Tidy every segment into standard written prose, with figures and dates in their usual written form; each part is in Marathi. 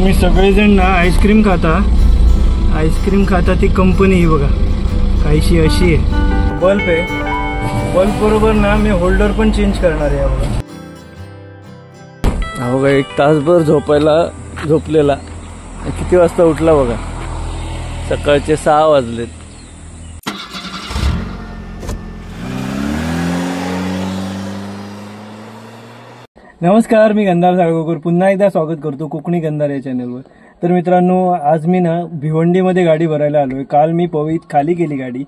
तुम्ही सगळेजण ना आईस्क्रीम खाता ती कंपनी ही बघा काहीशी अशी आहे. बल्ब आहे, बल्ब बरोबर ना मी होल्डर पण चेंज करणार आहे. बघा बघा, एक तासभर झोपलेला किती वाजता उठला बघा, सकाळचे 6 वाजलेत. नमस्कार, मी गंधार साळगावकर पुन्हा एकदा स्वागत करतो कोकणी गंधार या चॅनलवर. तर मित्रांनो, आज मी ना भिवंडीमध्ये गाडी भरायला आलोय. काल मी पवईत खाली केली गाडी,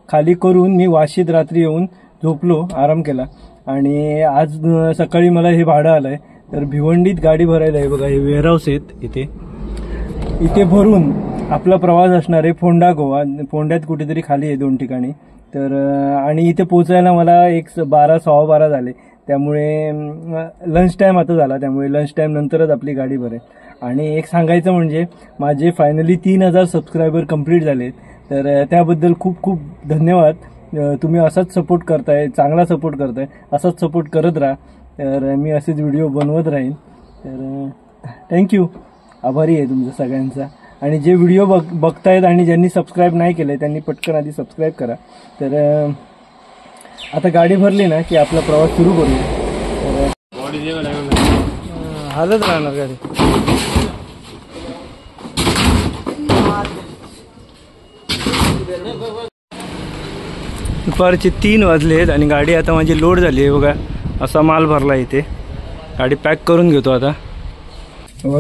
खाली करून मी वाशीत रात्री येऊन झोपलो, आराम केला आणि आज सकाळी मला हे भाडं आलंय. तर भिवंडीत गाडी भरायला आहे बघा, हे वेअरहाऊस आहेत इथे भरून आपला प्रवास असणार आहे फोंडा गोवा. फोंड्यात कुठेतरी खाली आहे 2 ठिकाणी. तर आणि इथे पोहोचायला मला 12:15 झाले. त्यामुळे लंच टाईम आता झाला, त्यामुळे लंच टाईम नंतरच आपली गाडी भरेल. आणि एक सांगायचं म्हणजे माझे फायनली 3000 सबस्क्रायबर कंप्लीट झाले. तर त्याबद्दल खूप खूप धन्यवाद. तुम्ही असाच सपोर्ट करताय, चांगला सपोर्ट करताय, असाच सपोर्ट करत राहा. तर मी असेच व्हिडिओ बनवत राहीन. तर थँक्यू, आभारी आहे तुमचा सगळ्यांचा. आणि जे व्हिडिओ बघतायत आणि ज्यांनी सबस्क्राईब नाही केलं त्यांनी पटकन आधी सबस्क्राईब करा. तर आता गाडी भरली ना की आपला प्रवास सुरू करूया. हालत राहणार गाडी. दुपारचे 3 वाजलेत आणि गाडी आता माझी लोड झाली आहे बघा. असा माल भरला इथे. गाडी पॅक करून घेतो आता.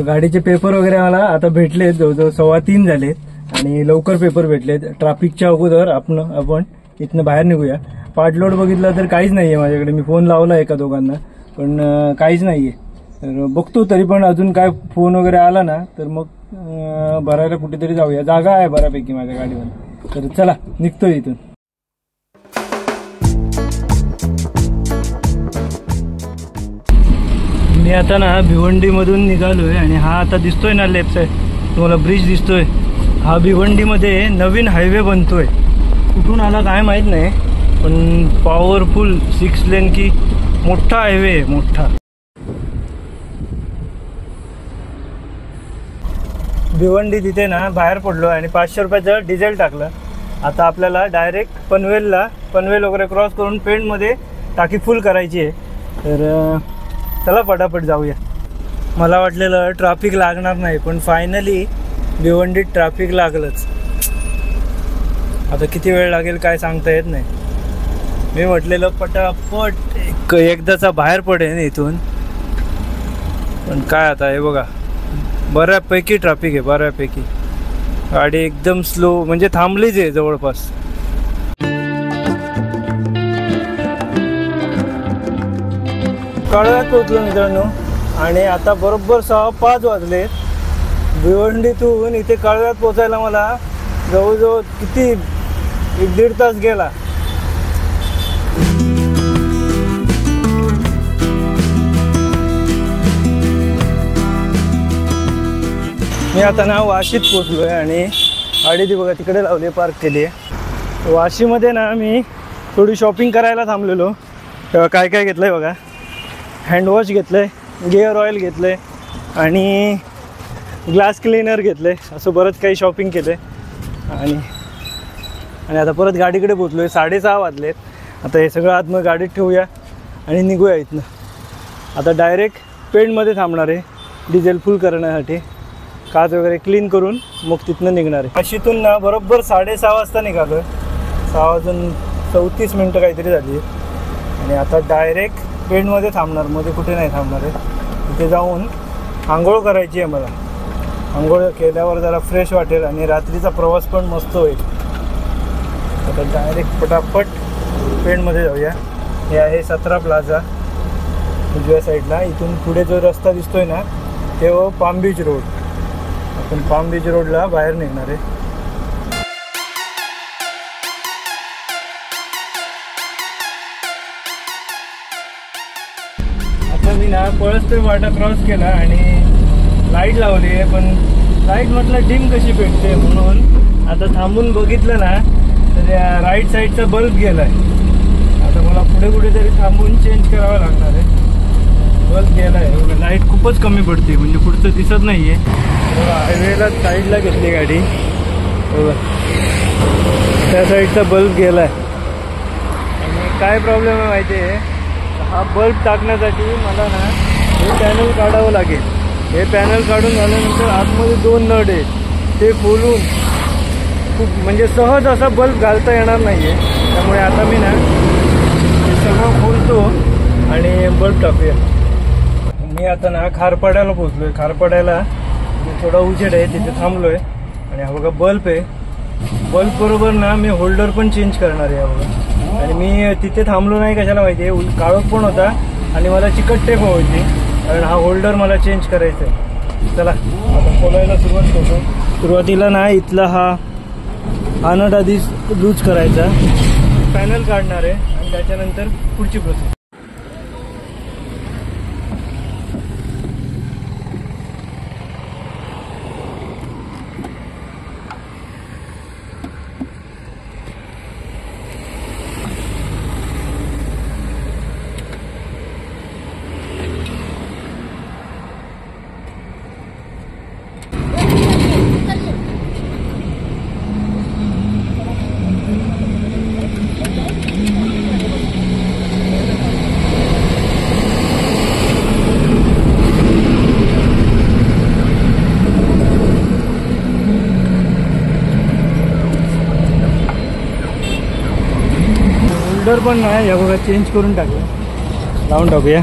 गाडीचे पेपर वगैरे मला आता भेटलेत, जवळजवळ 3:15 झालेत आणि लवकर पेपर भेटलेत. ट्रॅफिकच्या अगोदर आपण इथनं बाहेर निघूया. पार्टलोड बघितलं तर काहीच नाहीये माझ्याकडे. मी फोन लावला एका दोघांना पण काहीच नाहीये. तर बघतो, तरी पण अजून काय फोन वगैरे आला ना तर मग भरायला कुठेतरी जाऊया. जागा आहे बऱ्यापैकी माझ्या गाडीवर. तर चला निघतोय इथून. मी आता ना भिवंडीमधून निघालोय आणि हा आता दिसतोय ना लेफ्ट साईड तुम्हाला ब्रिज दिसतोय. हा भिवंडीमध्ये नवीन हायवे बनतोय. कुठून आला काय माहित नाही, पण पॉवरफुल 6 लेन की मोठा हायवे आहे, मोठा. भिवंडी तिथे ना बाहेर पडलो आणि 500 रुपयाचं डिझेल टाकलं. आता आपल्याला डायरेक्ट पनवेल वगैरे क्रॉस करून पेंडमध्ये टाकी फुल करायची आहे. तर चला पटापट जाऊया. मला वाटलेलं ट्रॅफिक लागणार नाही, पण फायनली भिवंडीत ट्रॅफिक लागलंच. आता किती वेळ लागेल काय सांगता येत नाही. मी म्हटलेलं पटापट एकदाचा बाहेर पडेन इथून, पण काय आता हे बघा बऱ्यापैकी ट्रॅफिक आहे, बऱ्यापैकी. गाडी एकदम स्लो म्हणजे थांबलीच आहे जवळपास. कळव्यात पोहोचलो मित्रांनो आणि आता बरोबर 6:05 वाजले. भिवंडीतून इथे कळव्यात पोचायला मला जवळजवळ किती 1-1.5 तास गेला. मी आता ना वाशीत पोचलोय आणि गाडी ती बघा तिकडे लावली, पार्क केली आहे. वाशीमध्ये ना मी थोडी शॉपिंग करायला थांबलेलो. तेव्हा काय काय घेतलंय बघा. हँडवॉश घेतलंय, गिअर ऑइल घेतलंय आणि ग्लास क्लीनर घेतलंय. असं बरंच काही शॉपिंग केलंय आणि आता परत गाडीकडे पोचलोय. 6:30 वाजलेत. आता हे सगळं आत मग गाडीत ठेवूया आणि निघूया इथनं. आता डायरेक्ट पेंडमध्ये थांबणार आहे डिझेल फुल करण्यासाठी. काच वगैरे क्लीन करून मग तिथनं निघणार आहे. वाशीतून ना बरोबर 6:30 वाजता निघालो आहे. 6:34 काहीतरी झाली आहे आणि आता डायरेक्ट पेंडमध्ये थांबणार, मध्ये कुठे नाही थांबणार आहे. तिथे जाऊन आंघोळ करायची आहे मला. आंघोळ केल्यावर जरा फ्रेश वाटेल आणि रात्रीचा प्रवास पण मस्त होईल. आता डायरेक्ट पटापट पेंडमध्ये जाऊया. हे आहे 17 प्लाझा उजव्या साईडला. इथून पुढे जो रस्ता दिसतोय ना तेव्हा पाम बीच रोड. आपण पाम बीच रोडला बाहेर निघणार आहे. आता मी ना पळसपेठ वाटा क्रॉस केला आणि लाईट लावली आहे, पण लाईट म्हटलं डिम कशी पेटते म्हणून आता थांबून बघितलं ना तर या राईट साईडचा बल्ब गेला आहे. आता मला पुढे कुठेतरी थांबून चेंज करावा लागणार आहे. बल्ब गेलाय, लाईट खूपच कमी पडते, म्हणजे पुढचं दिसत नाहीये. हायवेला साईडला घेतली गाडी, त्या साईडचा बल्ब गेलाय. आणि काय प्रॉब्लेम आहे माहिती आहे, हा बल्ब टाकण्यासाठी मला ना हे पॅनल काढावं लागेल. हे पॅनल काढून झाल्यानंतर आतमध्ये 2 नट आहेत, ते खोलून खूप म्हणजे सहज असा बल्ब घालता येणार नाही आहे. त्यामुळे आता मी ना हे सगळं खोलतो आणि बल्ब टाकूया. मी आता ना खारपाड्याला पोचलोय. खारपाड्याला थोडा उजेड आहे, तिथे थांबलोय. आणि हा बघा बल्ब आहे. बल्ब बरोबर ना मी होल्डर पण चेंज करणार आहे बघा. आणि मी तिथे थांबलो नाही कशाला माहिती आहे, काळोख पण होता आणि मला चिकट टेप होती, कारण हा होल्डर मला चेंज करायचा आहे. चला आता खोलायला सुरुवात करतो. सुरुवातीला ना इथला हा नट आधी लूज करायचा, पॅनल काढणार आहे आणि त्याच्यानंतर पुढची प्रोसेस. होल्डर पण नाही या बघा, चेंज करून टाकूया, लावून टाकूया.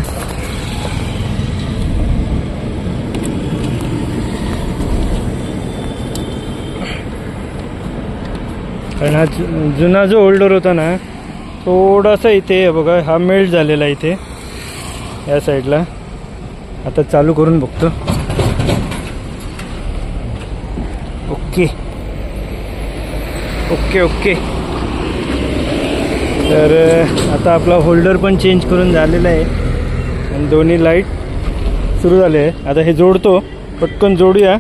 कारण हा जुना जो होल्डर होता ना, थोडासा इथे बघा हा मेल्ट झालेला इथे या साईडला. आता चालू करून बघतो. Okay okay okay. तर आता आपला होल्डर पण चेंज करून झालेला आहे आणि दोन्ही लाईट सुरू झाले आहे. आता हे जोडतो, पटकन जोडूया,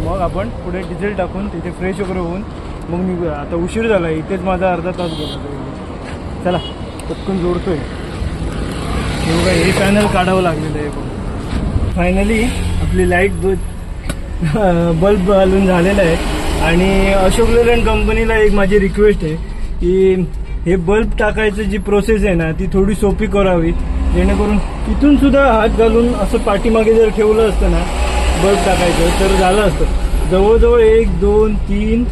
मग आपण पुढे डिझेल टाकून तिथे फ्रेश वगैरे होऊन मग निघूया. आता उशीर झाला, इथेच माझा अर्धा तास गेला. चला पटकन जोडतोय. बघा हे पॅनल काढावं लागलेलं आहे बघ. फायनली आपली लाईट बल्ब घालून झालेला आहे. आणि अशोक लेलँड कंपनीला एक माझी रिक्वेस्ट आहे की हे बल्ब टाकायची जी प्रोसेस आहे ना ती थोडी सोपी करावी, जेणेकरून इथून सुद्धा हात घालून असं पाठीमागे जर ठेवलं असतं ना बल्ब टाकायचं तर झालं असतं. जवळजवळ 1 2 3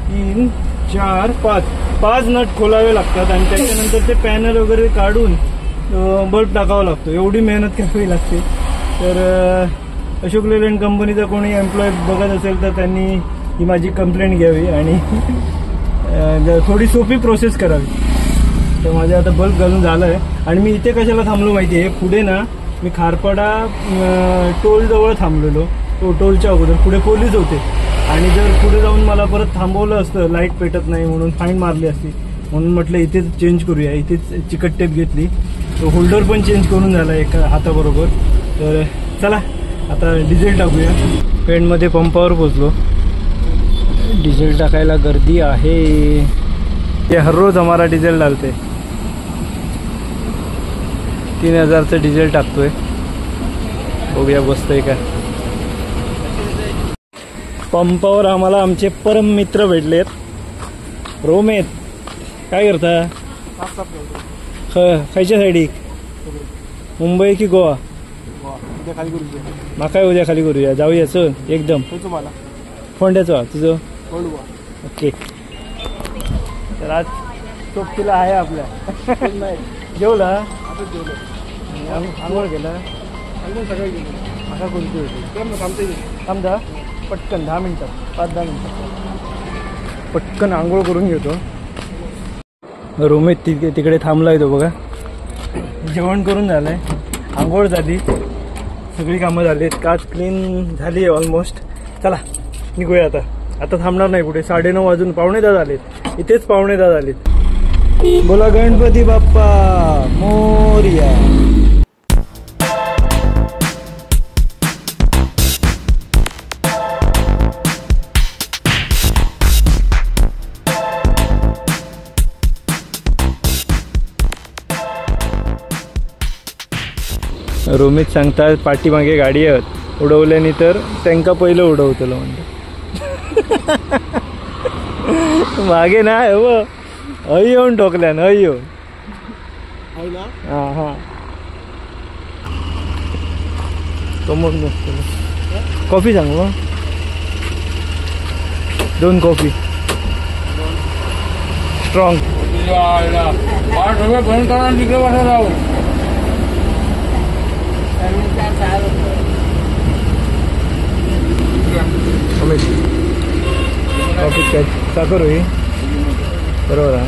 3 4 5 नट खोलावे लागतात आणि त्याच्यानंतर ते पॅनल वगैरे काढून बल्ब टाकावा लागतो. एवढी मेहनत करावी लागते. तर अशोक लेलँड कंपनीचा कोणी एम्प्लॉय बघत असेल तर त्यांनी ही माझी कंप्लेंट घ्यावी आणि थोडी सोपी प्रोसेस करावी. तर माझे आता बल्ब घालून झालं आहे. आणि मी इथे कशाला थांबलो माहिती आहे, पुढे ना मी खारपाडा टोलजवळ थांबलेलो. तो टोलच्या अगोदर पुढे पोलीस होते आणि जर पुढे जाऊन मला परत थांबवलं असतं, लाईट पेटत नाही म्हणून फाईन मारली असती, म्हणून म्हटलं इथेच चेंज करूया. इथेच चिकट टेप घेतली. तो होल्डर पण चेंज करून झाला एका हाताबरोबर. तर चला आता डिझेल टाकूया. पेंटमध्ये पंपावर पोचलो. डिझेल टाकायला गर्दी आहे. ते हर रोज हमारा डिझेल डालते. 3000चं डिझेल टाकतोय. बघूया बसतोय का. पंपावर आम्हाला आमचे परम मित्र भेटलेत. रोमेत काय करता? खायच्या साईडीक मुंबई की गोवा? माका उद्या खाली करूया. जाऊया चल एकदम. फोंड्याचं तुझं ओके. तर आज चोपतीला आहे आपल्या. जेवला? आंघोळ केला? सगळं गेलं. माका कोणती होती? थांबता पटकन 10 मिनिटं 5-10 मिनिटं पटकन आंघोळ करून घेतो. रूमेत तिकडे थांबलाय तो बघा. जेवण करून झालंय, आंघोळ झाली, सगळी कामं झालीत, काच क्लीन झाली आहे ऑलमोस्ट. चला निघूया आता. आता थांबणार नाही कुठे. 9:30 वाजून 9:45 झालेत. इथेच 9:45 झालेत. बोला गणपती बाप्पा मोरया. रोमित सांगतात पाठीमागे गाडी आहेत उडवल्याने तर त्यांका पहिलं उडवतलो म्हणतो. मागे ना हो हय येऊन ठोकल्यान हय येऊन. हां हां कमोड नसतं. कॉफी सांग मग 2 कॉफी स्ट्रॉंग. बंद करा तिकडे बसा जाऊ. कॉफी काय साखर होई बरोबर आहे.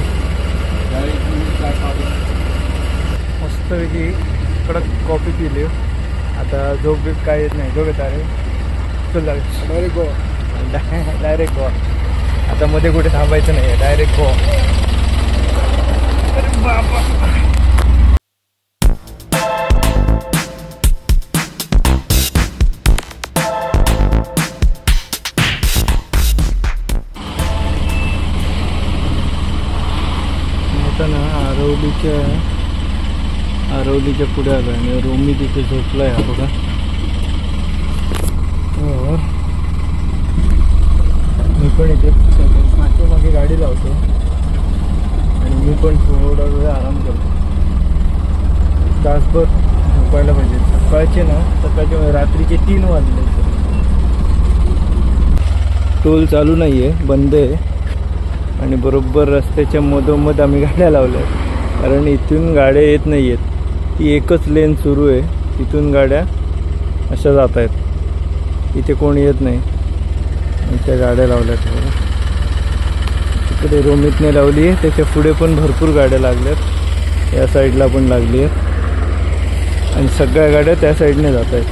मस्तपैकी कडक कॉफी पिली. आता झोप बीप काय येत नाही. झोप येत अरे चल डायरेक्ट गोवा. डायरेक्ट गोवा. आता मध्ये कुठे थांबायचं नाही आहे. डायरेक्ट गोवा. अरे बाबा आता ना आरवलीच्या पुढे आलो आणि रोमी तिथे झोपलाय. हा बघा मी पण इथे मागे गाडी लावतो आणि मी पण थोडा वेळ आराम करतो. तासभर झोपायला पाहिजे. सकाळचे रात्रीचे 3 वाजले. टोल चालू नाही आहे, बंद आहे. आणि बरोबर रस्त्याच्या मधोमध आम्ही गाड्या लावल्या कारण इथून गाड्या येत नाही आहेत. ती एकच लेन सुरू आहे. तिथून गाड्या अशा जात आहेत. इथे कोणी येत नाही. त्या गाड्या लावल्यात. तिकडे रोमितने लावली आहे. त्याच्या पुढे पण भरपूर गाड्या लागल्यात. या साईडला पण लागली आहेत आणि सगळ्या गाड्या त्या साईडने जात आहेत.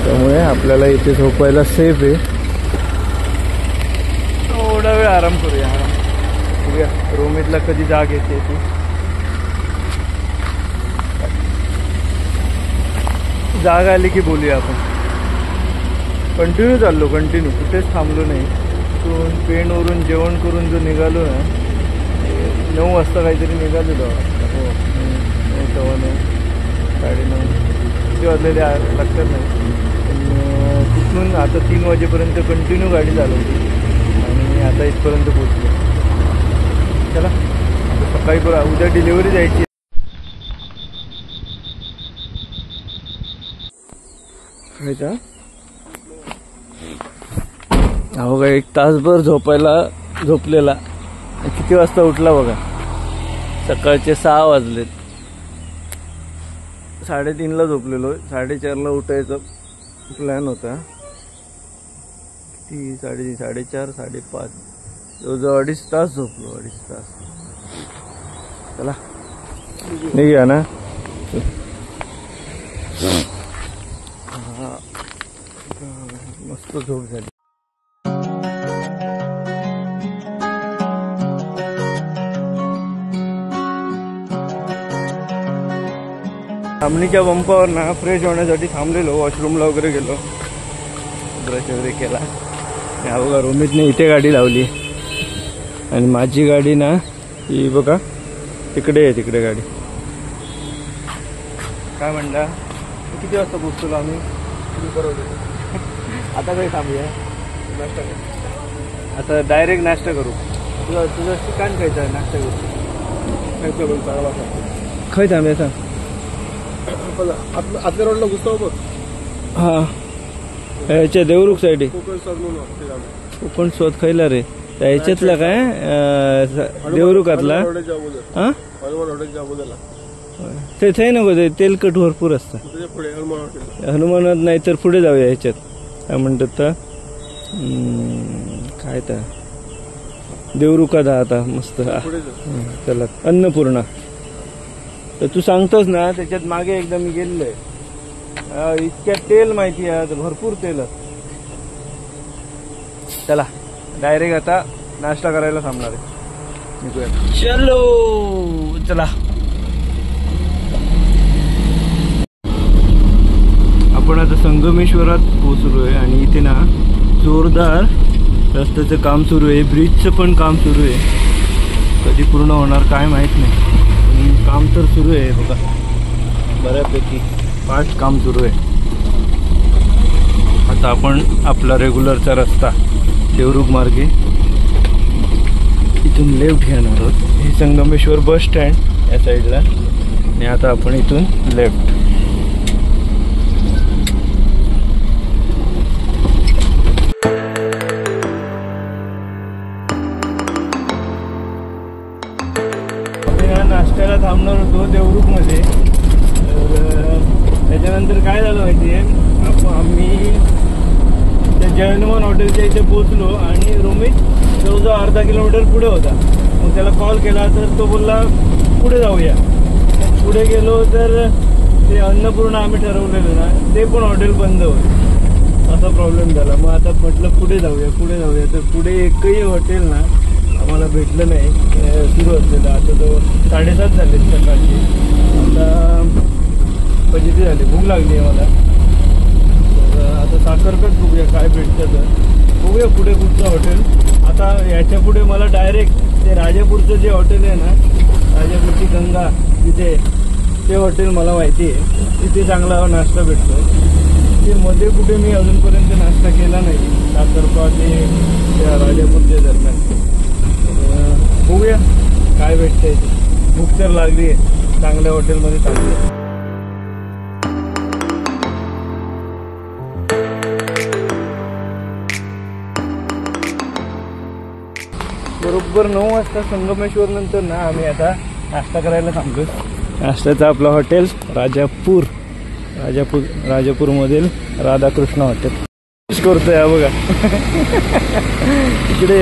त्यामुळे आपल्याला इथे झोपायला सेफ आहे. थोडा वेळ आराम करूया. बघूया रोमितला कधी जाग येते ती. जाग आली की बोलूया आपण. कंटिन्यू चाललो. कुठेच थांबलो नाही. तिथून पेणवरून जेवण करून जो निघालो ना 9 वाजता काहीतरी निघालेलो. हो 9:15 9:30 किती वाजलेले लक्षात नाही. तिथून आता 3 वाजेपर्यंत कंटिन्यू गाडी चालवली आणि आता इथपर्यंत पोहोचलो. चला आता सकाळी उद्या डिलिव्हरी जायची. हो का 1 तासभर झोपलेला. किती वाजता उठला बघा. सकाळचे 6 वाजलेत. 3:30ला झोपलेलो. 4:30ला उठायचा प्लॅन होता. ती 3:30 4:30 5:30 जवळजवळ 2.5 तास झोपलो. 2.5 तास. चला निघूया ना. मस्त झोप झाली. थांबणीच्या पंपावर ना फ्रेश होण्यासाठी थांबलेलो. वॉशरूमला वगैरे गेलो. ब्रश वगैरे केला. हा बघा रोमितने इथे गाडी लावली आणि माझी गाडी ना ही बघा तिकडे आहे. तिकडे गाडी. काय म्हणता किती वाजता पोहोचतो आम्ही. आता काही थांबूया. नाश्ता करू. आता डायरेक्ट नाश्ता करू. तुझं ठिकाण खायचं आहे. नाश्ता करू. खाय थांबूया सांग. आतल्या रोडला घुसतो बघ. हा ह्याच्या देवरुख साईड कोकण शोध खायला रे. त्या ह्याच्यातला काय देवरुखातला. हा ते थंय नको. ते तेलकट भरपूर असतं. हनुमानात नाही तर पुढे जाऊया. ह्याच्यात काय म्हणतात तर काय तर देवरुखात आता मस्त. चला अन्नपूर्णा. तर तू सांगतोस ना त्याच्यात मागे एकदा मी गेलोय. इतक्या तेल माहिती आहे. भरपूर तेल. चला डायरेक्ट आता नाश्ता करायला थांबणार आहे. चलो चला. आपण आता संगमेश्वरात पोहोचलोय आणि इथे ना जोरदार रस्त्याचं काम सुरू आहे. ब्रिजचं पण काम सुरू आहे. कधी पूर्ण होणार काय माहीत नाही, पण काम तर सुरू आहे बघा, बऱ्यापैकी फास्ट काम सुरू आहे. आता आपण आपला रेग्युलरचा रस्ता देवरुख मार्गे इथून लेफ्ट घेणार आहोत. हे संगमेश्वर बस स्टँड या साईडला, आणि आता आपण इथून लेफ्ट. नाश्त्याला थांबणार होतो देवरुखमध्ये. तर त्याच्यानंतर काय झालं माहिती आहे, आम्ही त्या जयनमन हॉटेलच्या इथे पोचलो आणि रोमित जवळजवळ अर्धा किलोमीटर पुढे होता. मग त्याला कॉल केला तर तो बोलला पुढे जाऊया. पुढे गेलो तर ते अन्नपूर्णा आम्ही ठरवलेलं ना, ते पण हॉटेल बंद होतं. असा प्रॉब्लेम झाला. मग आता म्हटलं पुढे जाऊया. तर पुढे एकही हॉटेल ना आम्हाला भेटलं नाही सुरू असलेलं. आता तो 7:30 झाले सकाळची. आता 5 झाले, भूक लागली आहे मला. तर आता साखरकट बघूया काय भेटतं तर बघूया पुढे कुठचं हॉटेल. आता याच्या पुढे मला डायरेक्ट ते राजापूरचं जे हॉटेल आहे ना, राजापूरची गंगा, तिथे ते हॉटेल मला माहिती आहे. तिथे चांगला नाश्ता भेटतो. ते मध्ये कुठे मी अजूनपर्यंत नाश्ता केला नाही, साखरपा ते राजापूरच्या दरम्यान. बघूया काय भेटतंय ते. भूक तर लागली आहे, चांगल्या हॉटेलमध्ये चांगली आहे. बरोबर 9 वाजता संगमेश्वर नंतर ना आम्ही आता नाश्ता करायला थांबलो. नाश्त्याचं आपलं हॉटेल राजापूरमधील राधाकृष्ण हॉटेल करतोय बघा. इकडे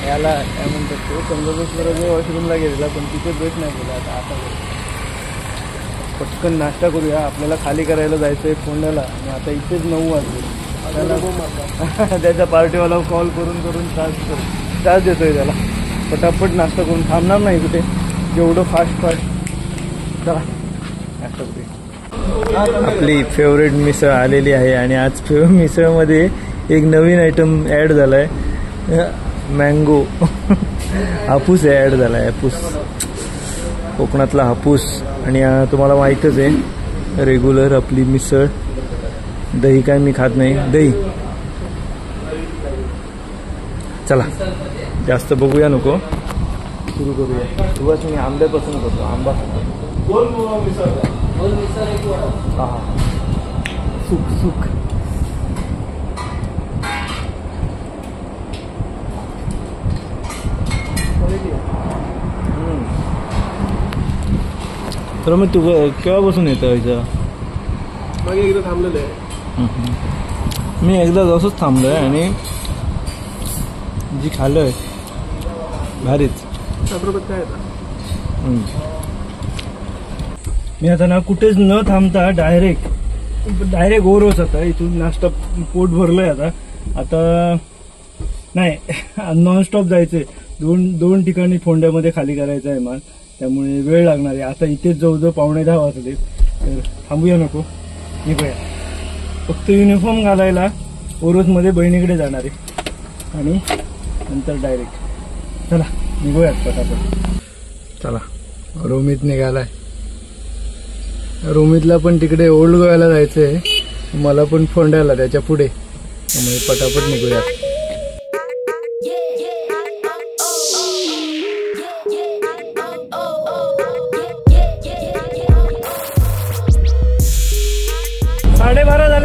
याला काय म्हणतात तो संगमेश्वराच्या वॉशरूमला गेलेला, पण तिथे भेट नाही केला. आता पटकन नाश्ता करूया. आपल्याला खाली करायला जायचं आहे फोंड्याला, आणि आता इथेच 9 वाजले. त्याच्या पार्टीवाला कॉल करून त्रास देतोय त्याला. पटापट नाश्ता करून थांबणार नाही कुठे, जेवढं फास्ट चला नाश्ता करूया. आपली फेवरेट मिसळ आलेली आहे, आणि आज मिसळमध्ये एक नवीन आयटम ॲड झाला आहे, मँगो हापूस ॲड झाला आहे. हापूस, कोकणातला हापूस. आणि तुम्हाला माहीतच आहे रेग्युलर आपली मिसळ. दही काय मी खात नाही, दही. चला जास्त बघूया नको, सुरू करूया. सुरुवात मी आंब्यापासून करतो. आंबा हां सुक तर मग तू केव्हापासून येतं इथं? मग एकदा थांबलेलं आहे. मी एकदा जसंच थांबलो आहे, आणि जी खाल्लं आहे भारीच. काय मी आता ना कुठेच न थांबता डायरेक्ट ओरोस. आता इथून नाश्ता पोट भरलंय. आता नाही नॉनस्टॉप जायचंय. दोन ठिकाणी फोंड्यामध्ये खाली करायचं आहे माल, त्यामुळे वेळ लागणार आहे. आता इथेच जवळजवळ 9:15 वाजले, तर थांबूया नको, निघूया. फक्त युनिफॉर्म घालायला ओरोसमध्ये बहिणीकडे जाणार आहे, आणि नंतर डायरेक्ट चला निघूयात पटापट. चला रोमित निघालाय. रोमितला पण तिकडे ओल्ड गोव्याला जायचं आहे, मला पण फोंड्याला त्याच्या पुढे, त्यामुळे पटापट निघूयात.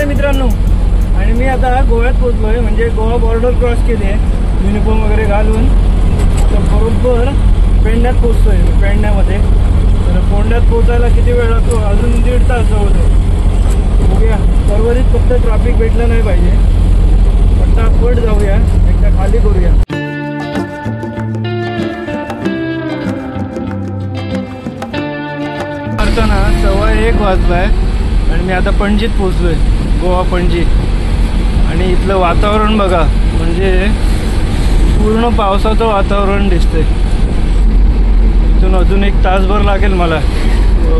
मित्रांनो, आणि मी आता गोव्यात पोहोचलोय. म्हणजे गोवा बॉर्डर क्रॉस केली आहे युनिफॉर्म वगैरे घालून. तर बरोबर पेडण्यात पोहोचतोय. पेडण्यामध्ये तर फोंड्यात पोहोचायला किती वेळ लागतो? अजून 1.5 तास होतो. बघूया, परवरीत फक्त ट्रॅफिक भेटलं नाही पाहिजे. पटापट जाऊया, एकदा खाली करूया. ना 1:15 वाजलाय, आणि मी आता पणजीत पोहोचलोय, गोवा पणजी. आणि इथलं वातावरण बघा, म्हणजे पूर्ण पावसाचं वातावरण दिसतंय. इथून अजून 1 तासभर लागेल मला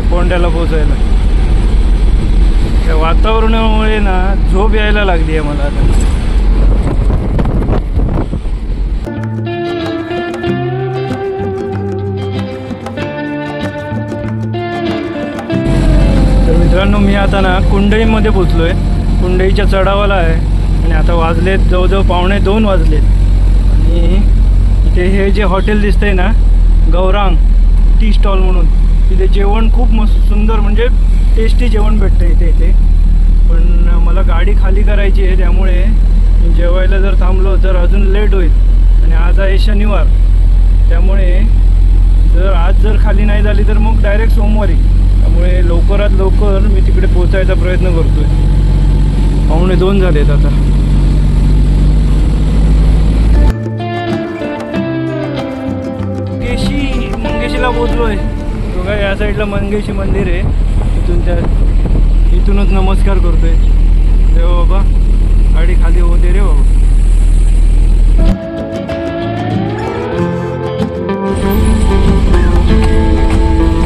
फोंड्याला पोहोचायला. त्या वातावरणामुळे ना झोप यायला लागली आहे मला आता. मित्रांनो मी आता ना कुंडईमध्ये पोचलो आहे. कुंडईच्या चढावाला आहे आणि आता वाजलेत जवळजवळ 1:45 वाजलेत. आणि इथे हे जे हॉटेल दिसतंय ना गौरांग टी स्टॉल म्हणून, तिथे जेवण खूप मस्त सुंदर म्हणजे टेस्टी जेवण भेटतं इथे. पण मला गाडी खाली करायची आहे, त्यामुळे जेवायला जर थांबलो तर अजून लेट होईल. आणि आज आहे शनिवार, त्यामुळे आज जर खाली नाही झाली तर मग डायरेक्ट सोमवारी. त्यामुळे लवकरात लवकर मी तिकडे पोचायचा प्रयत्न करतोय. 1:45 झालेत आता. मंगेशीला पोचलोय. बघा या साईडला मंगेशी मंदिर आहे. इथूनच नमस्कार करतोय. रे बाबा गाडी खाली होते रे बाबा.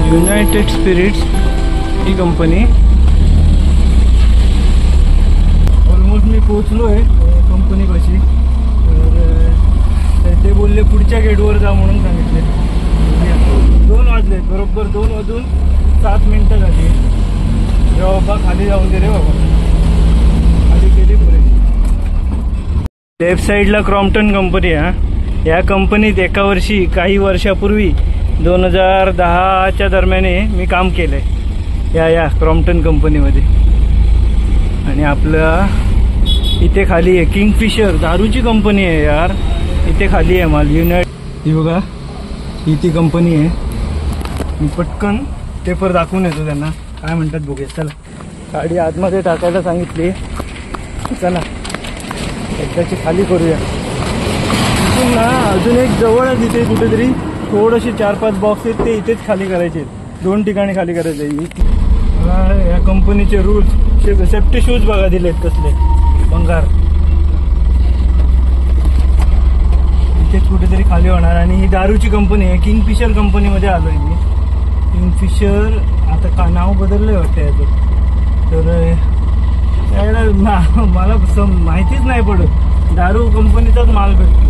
युनायटेड स्पिरिट्स ही कंपनी. ऑलमोस्ट मी पोचलो आहे कंपनीपाशी. तर ते बोलले पुढच्या गेटवर जा म्हणून सांगितले. 2 वाजलेत, बरोबर 2 वाजून 7 मिनिटं झाली. रे बाबा खाली जाऊन दे रे बाबा. खाली गेली पुढे. लेफ्ट साईडला क्रॉम्प्टन कंपनी आहे. या कंपनीत एका वर्षी काही वर्षापूर्वी 2010च्या दरम्याने मी काम केलंय या क्रॉम्प्टन कंपनीमध्ये. आणि आपलं इथे खाली आहे किंगफिशर दारूची कंपनी आहे यार. इथे खाली आहे माल ही बघा. ही ती कंपनी आहे. मी पटकन पेपर दाखवून येतो त्यांना काय म्हणतात बघूया. चला गाडी आतमध्ये टाकायला सांगितली. चला एकदाची खाली करूया. इथून ना अजून एक जवळच इथे कुठेतरी थोडेसे 4-5 बॉक्स आहेत, ते इथेच खाली करायचे. 2 ठिकाणी खाली करायचे आहे. या कंपनीचे रूल्स. सेफ्टी शूज बघा दिलेत कसले बंगार. इथेच कुठेतरी खाली होणार. आणि ही दारूची कंपनी आहे. किंगफिशर कंपनीमध्ये आलो आहे मी. किंगफिशर आता का नाव बदललं आहे वाटतं याचं. तर त्याला मला माहितीच नाही पडत. दारू कंपनीचाच माल भेटतो.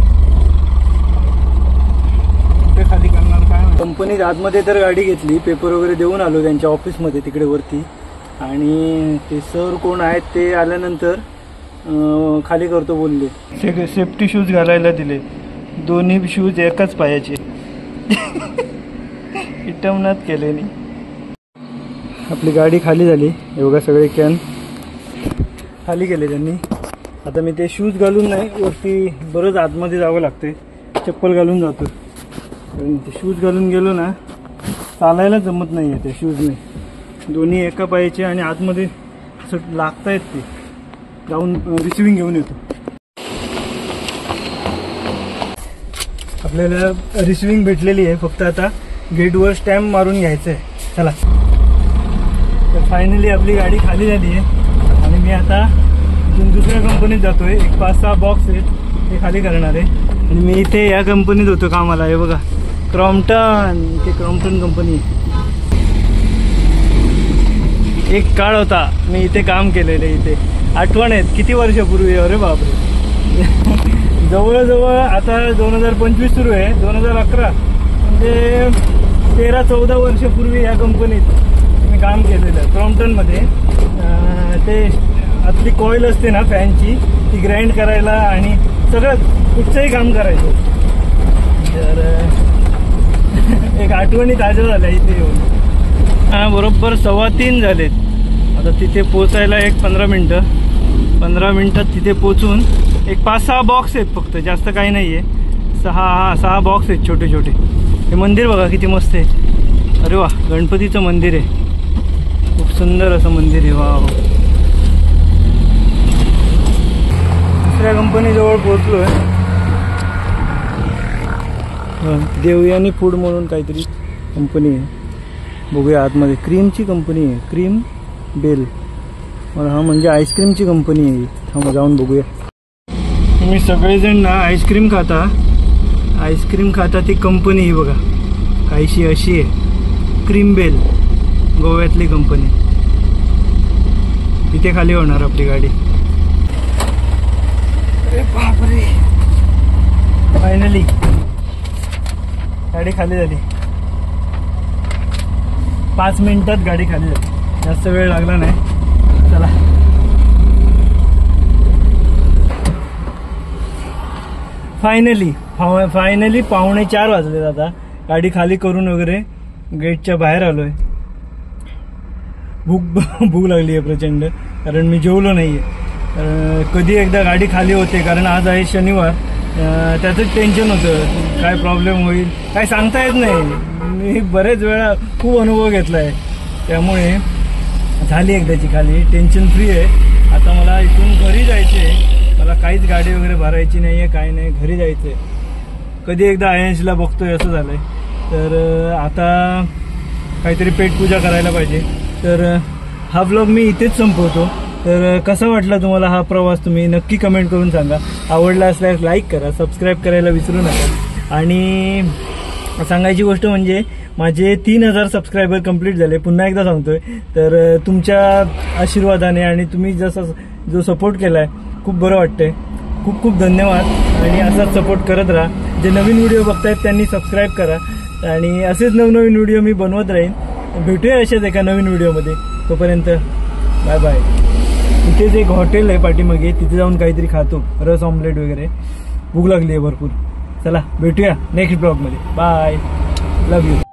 कुठे खाली करणार काय. कंपनीत आतमध्ये तर गाडी घेतली. पेपर वगैरे देऊन आलो त्यांच्या ऑफिसमध्ये तिकडे वरती. आणि ते सर कोण आहेत ते आल्यानंतर खाली करतो बोलले. सेफ्टी शूज घालायला दिले. दोन्ही शूज एकाच पायाचे. इटमनात केले नाही. आपली गाडी खाली झाली. एवढा सगळे कॅन खाली केले त्यांनी. आता मी ते शूज घालून नाही, वरती बरंच आतमध्ये जावं लागते. चप्पल घालून जातो. ते शूज घालून गेलो ना चालायला जमत नाही आहे त्या शूजने. दोन्ही एका पायाचे आणि आतमध्ये असं लागतायत. ते जाऊन रिसिविंग घेऊन येतो. आपल्याला रिसिविंग भेटलेली आहे. फक्त आता गेटवर स्टॅम्प मारून घ्यायचं आहे. चला तर फायनली आपली गाडी खाली झाली आहे. आणि मी आता दुसऱ्या कंपनीत जातोय. एक 5-6 बॉक्स आहेत ते खाली करणार आहे. आणि मी इथे या कंपनीत होतो कामाला. हे बघा क्रॉम्प्टन. ते क्रॉम्प्टन कंपनी. एक काळ होता मी इथे काम केलेलं. इथे आठवण आहेत किती वर्षापूर्वी. अरे बापरे. जवळजवळ आता 2025 सुरू आहे. 2011 म्हणजे 13-14 वर्षापूर्वी या कंपनीत मी काम केलेलं क्रॉम्प्टनमध्ये. ते आपली कॉईल असते ना फॅनची, ती ग्राइंड करायला आणि सगळं कुठचंही काम करायचं. तर एक आठवणी ताज्या झाल्या इथे येऊन. बरोबर 2:15 झालेत. आता तिथे पोचायला एक 15 मिनटात तिथे पोचून एक 5-6 बॉक्स आहेत फक्त, जास्त काही नाही आहे. 6 बॉक्स आहेत छोटे छोटे. हे मंदिर बघा किती मस्त आहे. अरे वा, गणपतीचं मंदिर आहे. खूप सुंदर असं मंदिर आहे. वा, दुसऱ्या कंपनीजवळ पोहोचलो आहे. देवयानी फूड म्हणून काहीतरी कंपनी आहे. बघूया आतमध्ये. क्रीमची कंपनी आहे, क्रीम बेल. हा म्हणजे आईस्क्रीमची कंपनी आहे. हा जाऊन बघूया. तुम्ही सगळेजण ना आईस्क्रीम खाता ती कंपनी ही बघा काहीशी अशी आहे. क्रीम बेल गोव्यातली कंपनी. तिथे खाली होणार आपली गाडी. अरे बापरे, फायनली गाडी खाली झाली. 5 मिनिटात गाडी खाली झाली. जास्त वेळ लागला नाही. चला फायनली 3:45 वाजले. आता गाडी खाली करून वगैरे गेटच्या बाहेर आलोय. भूक लागली आहे प्रचंड, कारण मी जेवलो नाहीये. कधी एकदा गाडी खाली होते, कारण आज आहे शनिवार. त्याचंच टेन्शन होतं, काय प्रॉब्लेम होईल काय सांगता येत नाही. मी बरेच वेळा खूप अनुभव घेतला आहे, त्यामुळे झाली एकदाची खाली, टेन्शन फ्री आहे. आता मला इथून घरी जायचं आहे. मला काहीच गाडी वगैरे भरायची नाही आहे, काय नाही, घरी जायचं आहे. कधी एकदा आयन्सला बघतोय असं झालंय. तर आता काहीतरी पेटपूजा करायला पाहिजे. तर हा व्लॉग मी इथेच संपवतो. तर कसा वाटला तुम्हाला हा प्रवास, तुम्ही नक्की कमेंट करून सांगा. आवडला असल्यास लाईक करा, सबस्क्राईब करायला विसरू नका. आणि सांगायची गोष्ट म्हणजे माझे 3000 सबस्क्रायबर कंप्लीट झाले, पुन्हा एकदा सांगतोय. तर तुमच्या आशीर्वादाने आणि तुम्ही जो सपोर्ट केलाय खूप बरं वाटतंय. खूप खूप धन्यवाद. आणि असाच सपोर्ट करत राहा. जे नवीन व्हिडिओ बघतायत त्यांनी सबस्क्राईब करा, आणि असेच नवनवीन व्हिडिओ मी बनवत राहीन. भेटूया अशाच एका नवीन व्हिडिओमध्ये. तोपर्यंत बाय बाय. इथेच एक हॉटेल आहे पाठीमागे, तिथे जाऊन काहीतरी खातो, रस ऑमलेट वगैरे. भूक लागली आहे भरपूर. चला भेटूया नेक्स्ट ब्लॉगमध्ये. Bye, love you.